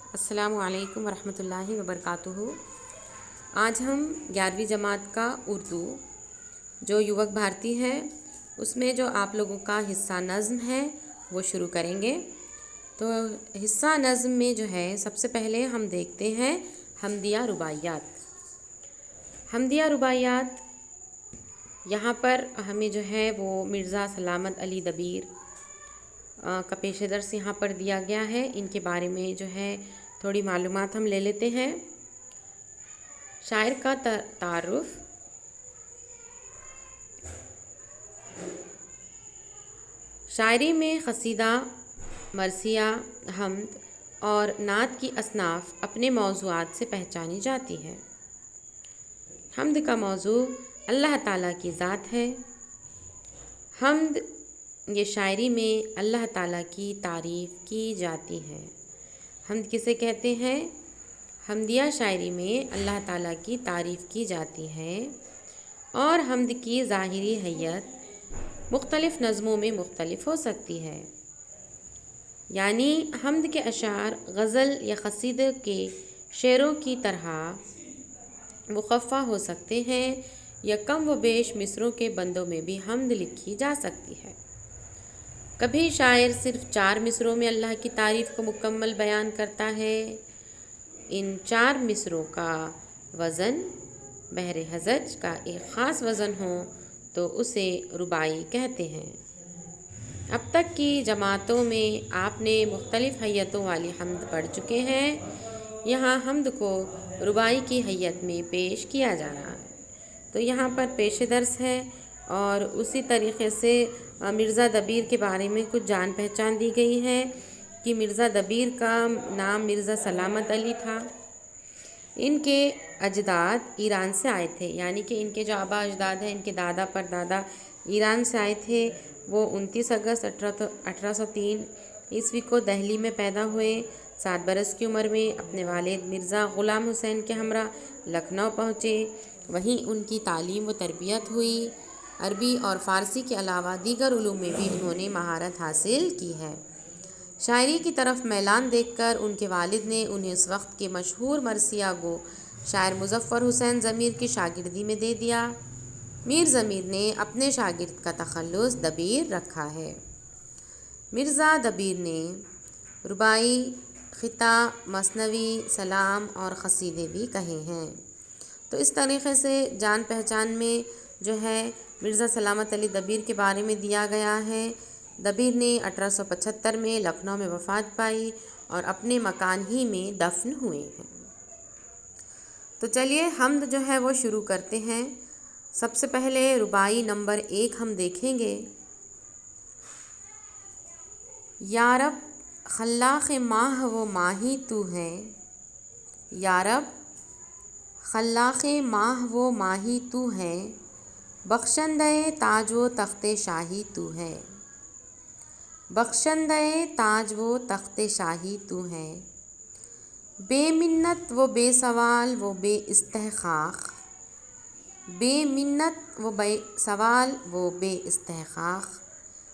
السلام علیکم ورحمۃ اللہ وبرکاتہ۔ آج ہم 11ویں جماعت کا اردو جو یوک بھارتی ہے اس میں جو آپ لوگوں کا حصہ نظم ہے وہ شروع کریں گے۔ تو حصہ نظم میں جو ہے سب سے پہلے ہم دیکھتے ہیں حمدیہ رباعیات۔ حمدیہ رباعیات یہاں پر ہمیں جو ہے وہ مرزا سلامت علی دبیر کا پیش درس یہاں پر دیا گیا ہے۔ ان کے بارے میں جو ہے تھوڑی معلومات ہم لے لیتے ہیں۔ شاعر کا تعارف۔ شاعری میں قصیدہ، مرثیہ، حمد اور نعت کی اصناف اپنے موضوعات سے پہچانی جاتی ہے۔ حمد کا موضوع اللہ تعالیٰ کی ذات ہے۔ حمد یہ شاعری میں اللہ تعالیٰ کی تعریف کی جاتی ہے۔ حمد کسے کہتے ہیں؟ حمدیہ شاعری میں اللہ تعالیٰ کی تعریف کی جاتی ہے اور حمد کی ظاہری حیت مختلف نظموں میں مختلف ہو سکتی ہے۔ یعنی حمد کے اشعار غزل یا قصیدے کے شعروں کی طرح مخفف ہو سکتے ہیں یا کم و بیش مصروں کے بندوں میں بھی حمد لکھی جا سکتی ہے۔ کبھی شاعر صرف 4 مصروں میں اللہ کی تعریف کو مکمل بیان کرتا ہے۔ ان 4 مصروں کا وزن بحر حجج کا ایک خاص وزن ہو تو اسے رباعی کہتے ہیں۔ اب تک کی جماعتوں میں آپ نے مختلف حیتوں والی حمد پڑھ چکے ہیں۔ یہاں حمد کو رباعی کی حیت میں پیش کیا جا رہا ہے۔ تو یہاں پر پیش درس ہے اور اسی طریقے سے مرزا دبیر کے بارے میں کچھ جان پہچان دی گئی ہے کہ مرزا دبیر کا نام مرزا سلامت علی تھا۔ ان کے اجداد ایران سے آئے تھے، یعنی کہ ان کے جو آبا اجداد ہیں، ان کے دادا پر دادا ایران سے آئے تھے۔ وہ 29 اگست 1803 عیسوی کو دہلی میں پیدا ہوئے۔ 7 برس کی عمر میں اپنے والد مرزا غلام حسین کے ہمراہ لکھنؤ پہنچے۔ وہیں ان کی تعلیم و تربیت ہوئی۔ عربی اور فارسی کے علاوہ دیگر علوم میں بھی انہوں نے مہارت حاصل کی ہے۔ شاعری کی طرف میلان دیکھ کر ان کے والد نے انہیں اس وقت کے مشہور مرثیہ گو شاعر مظفر حسین ضمیر کی شاگردی میں دے دیا۔ میر ضمیر نے اپنے شاگرد کا تخلص دبیر رکھا ہے۔ مرزا دبیر نے رباعی، خطہ، مثنوی، سلام اور قصیدے بھی کہے ہیں۔ تو اس طریقے سے جان پہچان میں جو ہے مرزا سلامت علی دبیر کے بارے میں دیا گیا ہے۔ دبیر نے 1875 میں لکھنؤ میں وفات پائی اور اپنے مکان ہی میں دفن ہوئے ہیں۔ تو چلیے حمد جو ہے وہ شروع کرتے ہیں۔ سب سے پہلے رباعی نمبر 1 ہم دیکھیں گے۔ یا رب خلاق ماہ و ماہی تو ہے، یا رب خلاق ماہ و ماہی تو ہے، بخشندہ تاج و تخت شاہی تو ہے، بخشندہ تاج و تخت شاہی تو ہے، بے منت و بے سوال و بے استحقاق، بے منت و بے سوال و بے استحقاق،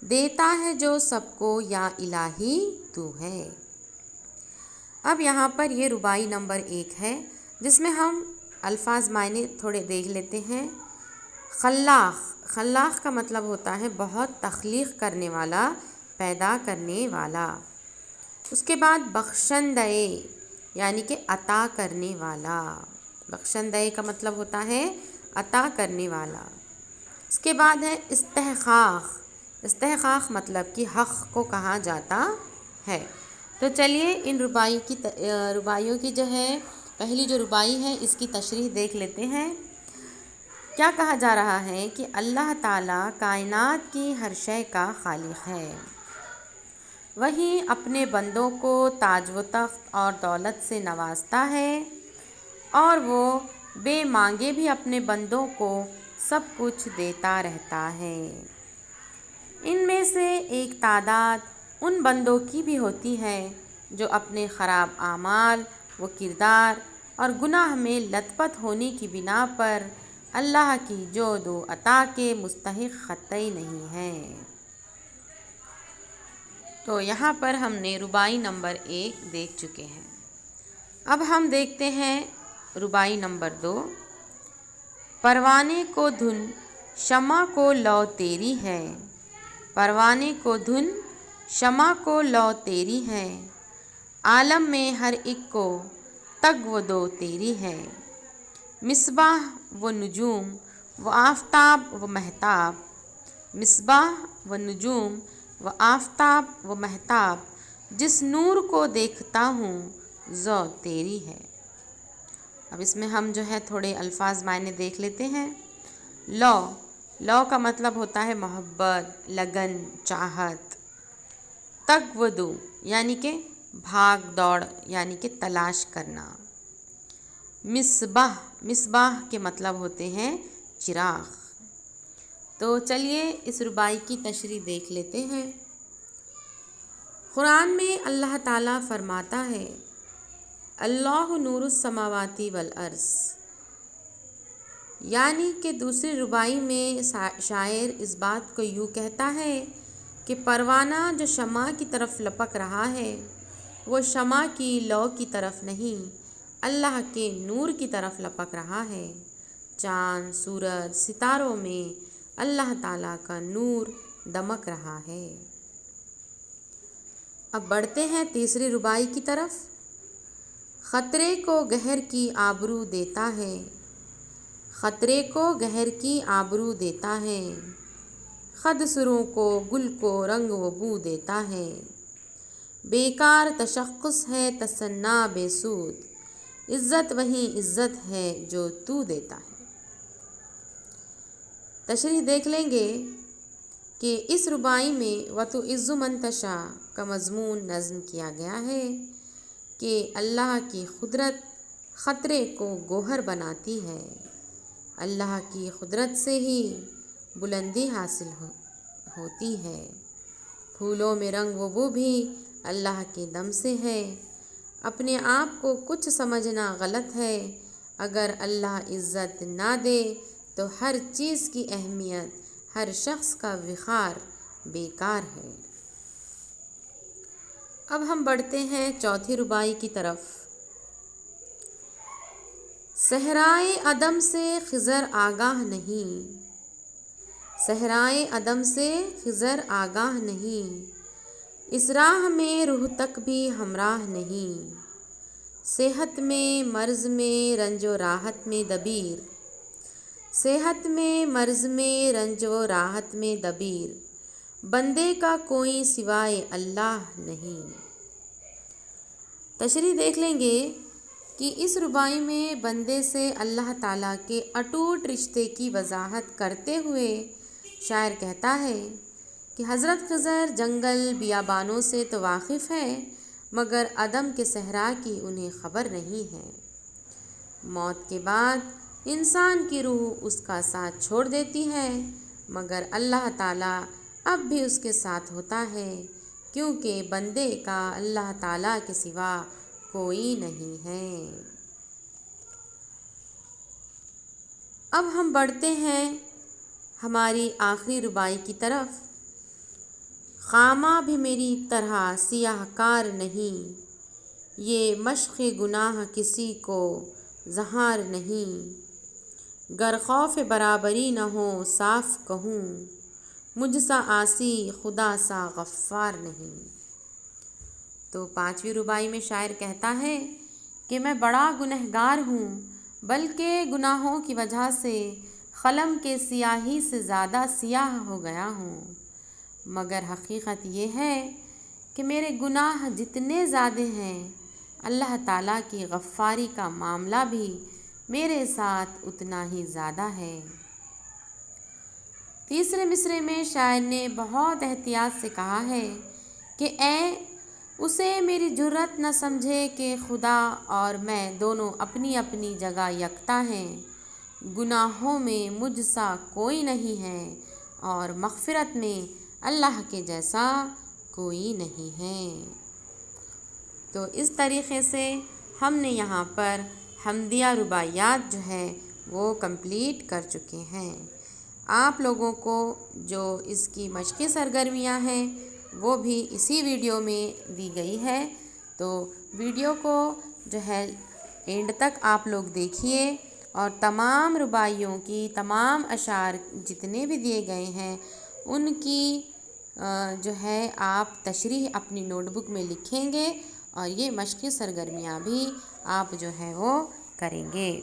دیتا ہے جو سب کو یا الہی تو ہے۔ اب یہاں پر یہ رباعی نمبر 1 ہے جس میں ہم الفاظ معنی تھوڑے دیکھ لیتے ہیں۔ خلاق، خلاق کا مطلب ہوتا ہے بہت تخلیق کرنے والا، پیدا کرنے والا۔ اس کے بعد بخشندہ یعنی کہ عطا کرنے والا، بخشندہ کا مطلب ہوتا ہے عطا کرنے والا۔ اس کے بعد ہے استحقاق، استحقاق مطلب کہ حق کو کہا جاتا ہے۔ تو چلیے ان رباعیوں کی جو ہے پہلی جو رباعی ہے اس کی تشریح دیکھ لیتے ہیں۔ کیا کہا جا رہا ہے کہ اللہ تعالیٰ کائنات کی ہر شے کا خالق ہے، وہی اپنے بندوں کو تاج و تخت اور دولت سے نوازتا ہے اور وہ بے مانگے بھی اپنے بندوں کو سب کچھ دیتا رہتا ہے۔ ان میں سے ایک تعداد ان بندوں کی بھی ہوتی ہے جو اپنے خراب اعمال و کردار اور گناہ میں لت پت ہونے کی بنا پر اللہ کی جود و عطا کے مستحق قطعی نہیں ہیں۔ تو یہاں پر ہم نے رباعی نمبر 1 دیکھ چکے ہیں۔ اب ہم دیکھتے ہیں ربائی نمبر 2۔ پروانے کو دھن شمع کو لو تیری ہے، پروانے کو دھن شمع کو لو تیری ہے، عالم میں ہر ایک کو تگ و دو تیری ہے، مصباح و نجوم و آفتاب و مہتاب، مصباح و نجوم و آفتاب و مہتاب، جس نور کو دیکھتا ہوں ضو تیری ہے۔ اب اس میں ہم جو ہے تھوڑے الفاظ معنی دیکھ لیتے ہیں۔ لو کا مطلب ہوتا ہے محبت، لگن، چاہت۔ تگ و دو یعنی کہ بھاگ دوڑ یعنی کہ تلاش کرنا۔ مصباح کے مطلب ہوتے ہیں چراغ۔ تو چلیے اس ربائی کی تشریح دیکھ لیتے ہیں۔ قرآن میں اللہ تعالیٰ فرماتا ہے اللہ نور السماوات والارض، یعنی کہ دوسری ربائی میں شاعر اس بات کو یوں کہتا ہے کہ پروانہ جو شمع کی طرف لپک رہا ہے وہ شمع کی لو کی طرف نہیں، اللہ کے نور کی طرف لپک رہا ہے۔ چاند، سورج، ستاروں میں اللہ تعالیٰ کا نور دمک رہا ہے۔ اب بڑھتے ہیں تیسری ربائی کی طرف۔ خطرے کو گہر کی آبرو دیتا ہے، خطرے کو گہر کی آبرو دیتا ہے، خد سروں کو گل کو رنگ و بو دیتا ہے، بیکار تشخص ہے تصنع بے سود، عزت وہی عزت ہے جو تو دیتا ہے۔ تشریح دیکھ لیں گے کہ اس ربائی میں وَتُعِزُّ مَن تَشَاءُ کا مضمون نظم کیا گیا ہے کہ اللہ کی قدرت خطرے کو گوہر بناتی ہے، اللہ کی قدرت سے ہی بلندی حاصل ہوتی ہے، پھولوں میں رنگ و بو بھی اللہ کے دم سے ہے، اپنے آپ کو کچھ سمجھنا غلط ہے، اگر اللہ عزت نہ دے تو ہر چیز کی اہمیت، ہر شخص کا وقار بیکار ہے۔ اب ہم بڑھتے ہیں چوتھی ربائی کی طرف۔ صحرائے عدم سے خضر آگاہ نہیں، صحرائے عدم سے خضر آگاہ نہیں، اس راہ میں روح تک بھی ہمراہ نہیں، صحت میں مرض میں رنج و راحت میں دبیر، صحت میں مرض میں رنج و راحت میں دبیر، بندے کا کوئی سوائے اللہ نہیں۔ تشریح دیکھ لیں گے کہ اس ربائی میں بندے سے اللہ تعالیٰ کے اٹوٹ رشتے کی وضاحت کرتے ہوئے شاعر کہتا ہے کہ حضرت خضر جنگل بیابانوں سے تو واقف ہے مگر عدم کے صحرا کی انہیں خبر نہیں ہے۔ موت کے بعد انسان کی روح اس کا ساتھ چھوڑ دیتی ہے مگر اللہ تعالیٰ اب بھی اس کے ساتھ ہوتا ہے، کیونکہ بندے کا اللہ تعالیٰ کے سوا کوئی نہیں ہے۔ اب ہم بڑھتے ہیں ہماری آخری ربائی کی طرف۔ خامہ بھی میری طرح سیاہ کار نہیں، یہ مشق گناہ کسی کو زہار نہیں، گر خوف برابری نہ ہو صاف کہوں، مجھ سا عاصی خدا سا غفار نہیں۔ تو پانچویں ربائی میں شاعر کہتا ہے کہ میں بڑا گنہگار ہوں، بلکہ گناہوں کی وجہ سے قلم کے سیاہی سے زیادہ سیاہ ہو گیا ہوں، مگر حقیقت یہ ہے کہ میرے گناہ جتنے زیادہ ہیں اللہ تعالیٰ کی غفاری کا معاملہ بھی میرے ساتھ اتنا ہی زیادہ ہے۔ تیسرے مصرعے میں شاعر نے بہت احتیاط سے کہا ہے کہ اے اسے میری جرت نہ سمجھے کہ خدا اور میں دونوں اپنی اپنی جگہ یکتا ہیں، گناہوں میں مجھ سا کوئی نہیں ہے اور مغفرت میں اللہ کے جیسا کوئی نہیں ہے۔ تو اس طریقے سے ہم نے یہاں پر حمدیہ رباعیات جو ہے وہ کمپلیٹ کر چکے ہیں۔ آپ لوگوں کو جو اس کی مشقی سرگرمیاں ہیں وہ بھی اسی ویڈیو میں دی گئی ہے، تو ویڈیو کو جو ہے اینڈ تک آپ لوگ دیکھیے اور تمام رباعیوں کی تمام اشعار جتنے بھی دیے گئے ہیں ان کی جو ہے آپ تشریح اپنی نوٹ بک میں لکھیں گے اور یہ مشقی سرگرمیاں بھی آپ جو ہے وہ کریں گے۔